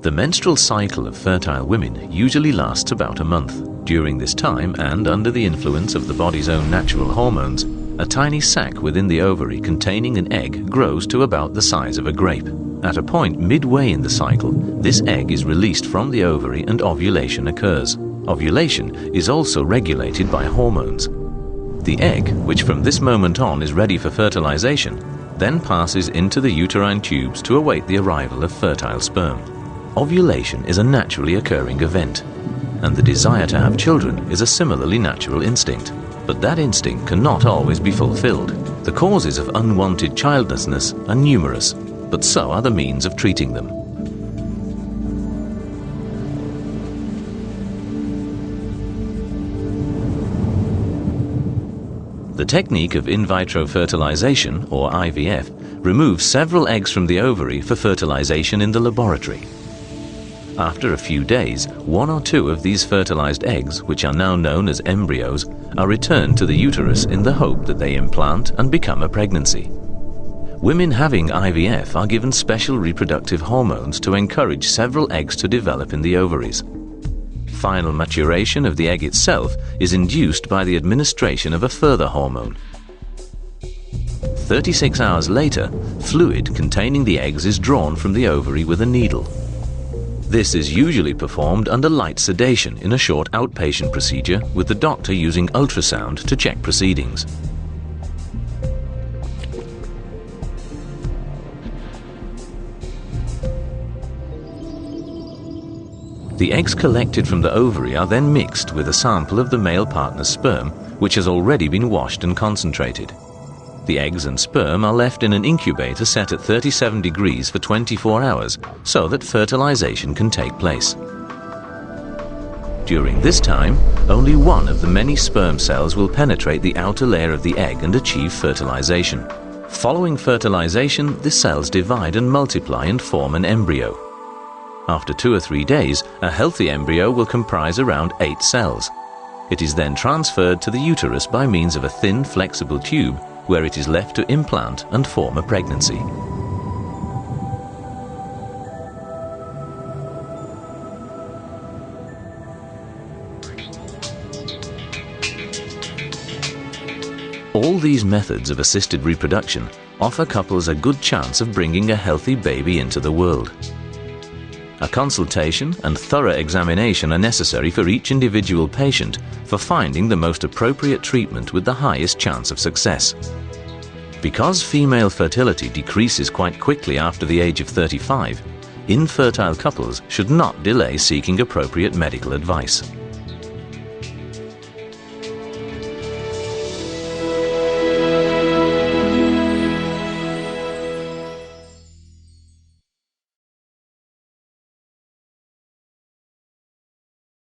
The menstrual cycle of fertile women usually lasts about a month. During this time, and under the influence of the body's own natural hormones, a tiny sac within the ovary containing an egg grows to about the size of a grape. At a point midway in the cycle, this egg is released from the ovary and ovulation occurs. Ovulation is also regulated by hormones. The egg, which from this moment on is ready for fertilization, then passes into the uterine tubes to await the arrival of fertile sperm. Ovulation is a naturally occurring event, and the desire to have children is a similarly natural instinct. But that instinct cannot always be fulfilled. The causes of unwanted childlessness are numerous, but so are the means of treating them. The technique of in vitro fertilization, or IVF, removes several eggs from the ovary for fertilization in the laboratory. After a few days, 1 or 2 of these fertilized eggs, which are now known as embryos, are returned to the uterus in the hope that they implant and become a pregnancy. Women having IVF are given special reproductive hormones to encourage several eggs to develop in the ovaries. Final maturation of the egg itself is induced by the administration of a further hormone. 36 hours later, fluid containing the eggs is drawn from the ovary with a needle. This is usually performed under light sedation in a short outpatient procedure, with the doctor using ultrasound to check proceedings. The eggs collected from the ovary are then mixed with a sample of the male partner's sperm, which has already been washed and concentrated. The eggs and sperm are left in an incubator set at 37 degrees for 24 hours so that fertilization can take place. During this time, only one of the many sperm cells will penetrate the outer layer of the egg and achieve fertilization. Following fertilization, the cells divide and multiply and form an embryo. After 2 or 3 days, a healthy embryo will comprise around 8 cells. It is then transferred to the uterus by means of a thin, flexible tube, where it is left to implant and form a pregnancy. All these methods of assisted reproduction offer couples a good chance of bringing a healthy baby into the world. A consultation and thorough examination are necessary for each individual patient for finding the most appropriate treatment with the highest chance of success. Because female fertility decreases quite quickly after the age of 35, infertile couples should not delay seeking appropriate medical advice.